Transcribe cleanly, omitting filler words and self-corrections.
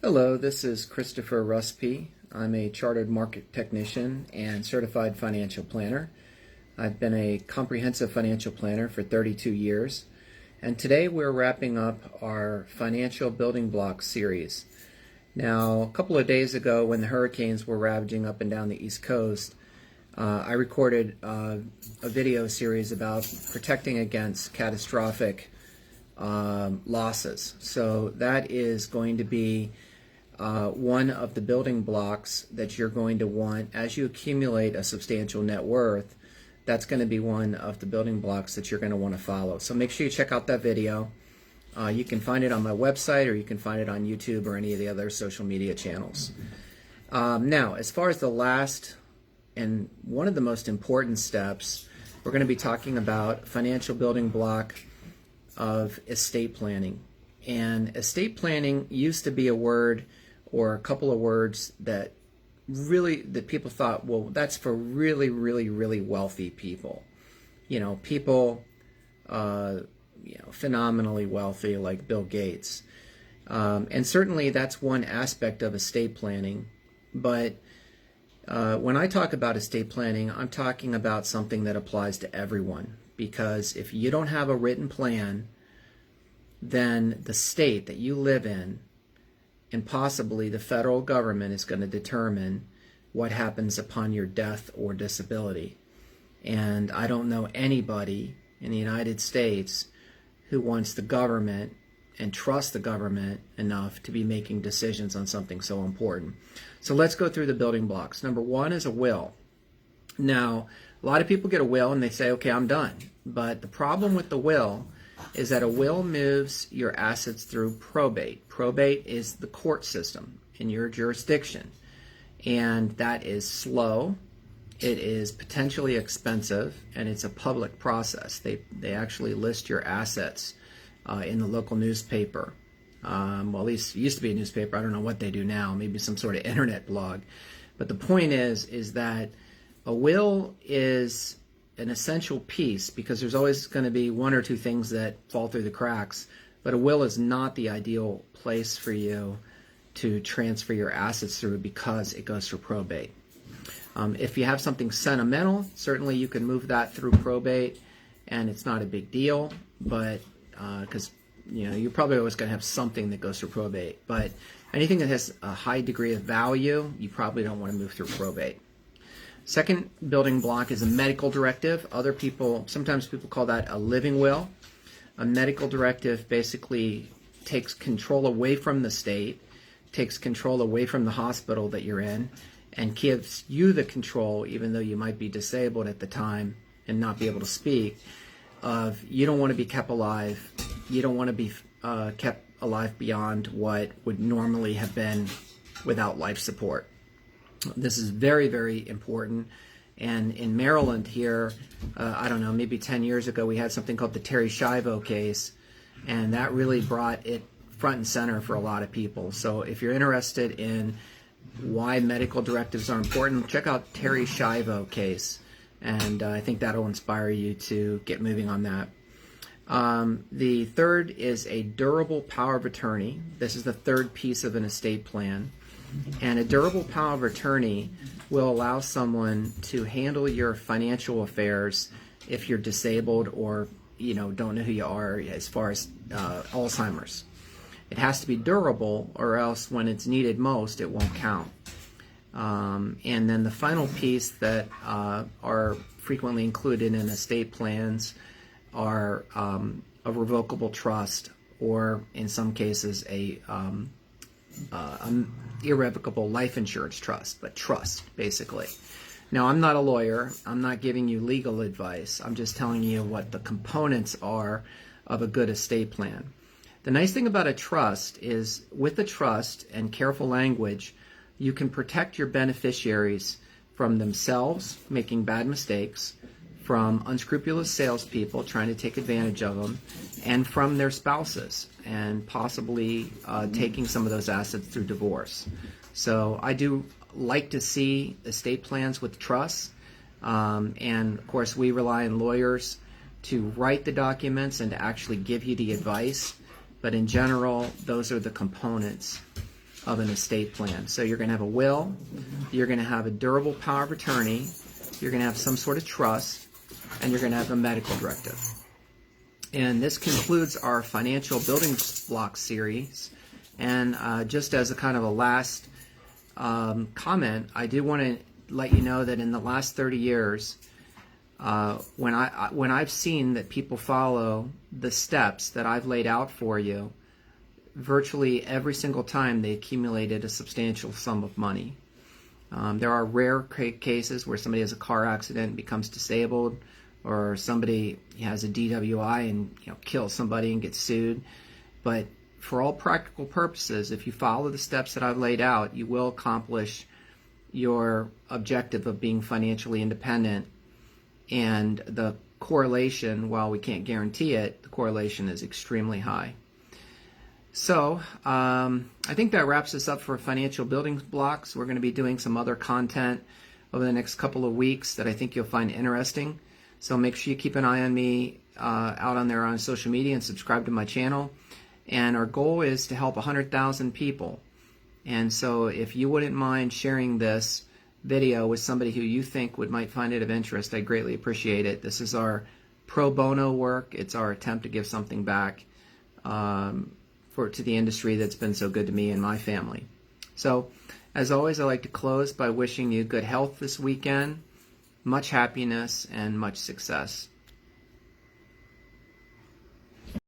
Hello, this is Christopher Ruspe. I'm a chartered market technician and certified financial planner. I've been a comprehensive financial planner for 32 years, and today we're wrapping up our financial building blocks series. Now, a couple of days ago when the hurricanes were ravaging up and down the East Coast, I recorded a video series about protecting against catastrophic losses. So that is going to be one of the building blocks that you're going to want as you accumulate a substantial net worth. That's going to be one of the building blocks that you're going to want to follow. So make sure you check out that video. You can find it on my website, or you can find it on YouTube or any of the other social media channels. Now, as far as the last and one of the most important steps, we're going to be talking about financial building block of estate planning. And estate planning used to be a word or a couple of words that people thought, well, that's for really, really, really wealthy people. People, phenomenally wealthy, like Bill Gates. And certainly that's one aspect of estate planning. But when I talk about estate planning, I'm talking about something that applies to everyone. Because if you don't have a written plan, then the state that you live in and possibly the federal government is going to determine what happens upon your death or disability. And I don't know anybody in the United States who wants the government and trusts the government enough to be making decisions on something so important. So let's go through the building blocks. Number one is a will. Now, a lot of people get a will and they say, okay, I'm done. But the problem with the will is that a will moves your assets through probate. Probate is the court system in your jurisdiction, and that is slow, it is potentially expensive, and it's a public process. They actually list your assets in the local newspaper. Well, at least it used to be a newspaper. I don't know what they do now, maybe some sort of internet blog. But the point is that a will is an essential piece, because there's always going to be one or two things that fall through the cracks, but a will is not the ideal place for you to transfer your assets through because it goes through probate. If you have something sentimental, certainly you can move that through probate and it's not a big deal, but because you're probably always going to have something that goes through probate. But anything that has a high degree of value, you probably don't want to move through probate. Second building block is a medical directive. Sometimes people call that a living will. A medical directive basically takes control away from the state, takes control away from the hospital that you're in, and gives you the control, even though you might be disabled at the time and not be able to speak, of you don't want to be kept alive. You don't want to be kept alive beyond what would normally have been without life support. This is very, very important. And in Maryland here, I don't know, maybe 10 years ago, we had something called the Terri Schiavo case, and that really brought it front and center for a lot of people. So if you're interested in why medical directives are important, check out Terri Schiavo case, and I think that'll inspire you to get moving on that. The third is a durable power of attorney. This is the third piece of an estate plan. And a durable power of attorney will allow someone to handle your financial affairs if you're disabled or don't know who you are, as far as Alzheimer's. It has to be durable, or else when it's needed most, it won't count. And then the final piece that are frequently included in estate plans are a revocable trust, or in some cases an irrevocable life insurance trust, but trust, basically. Now, I'm not a lawyer. I'm not giving you legal advice. I'm just telling you what the components are of a good estate plan. The nice thing about a trust is, with a trust and careful language, you can protect your beneficiaries from themselves making bad mistakes, from unscrupulous salespeople trying to take advantage of them, and from their spouses, and possibly taking some of those assets through divorce. So I do like to see estate plans with trusts, and of course we rely on lawyers to write the documents and to actually give you the advice, but in general, those are the components. of an estate plan. So you're going to have a will, you're going to have a durable power of attorney, you're going to have some sort of trust, and you're going to have a medical directive. And this concludes our financial building block series. And just as a kind of a last comment, I do want to let you know that in the last 30 years, when I've seen that people follow the steps that I've laid out for you, virtually every single time they accumulated a substantial sum of money. There are rare cases where somebody has a car accident and becomes disabled, or somebody has a DWI and kills somebody and gets sued. But for all practical purposes, if you follow the steps that I've laid out, you will accomplish your objective of being financially independent. And the correlation, while we can't guarantee it, the correlation is extremely high. So I think that wraps us up for financial building blocks. We're going to be doing some other content over the next couple of weeks that I think you'll find interesting. So make sure you keep an eye on me out on there on social media and subscribe to my channel. And our goal is to help 100,000 people. And so if you wouldn't mind sharing this video with somebody who you think might find it of interest, I greatly appreciate it. This is our pro bono work. It's our attempt to give something back to the industry that's been so good to me and my family. So, as always, I like to close by wishing you good health this weekend, much happiness, and much success.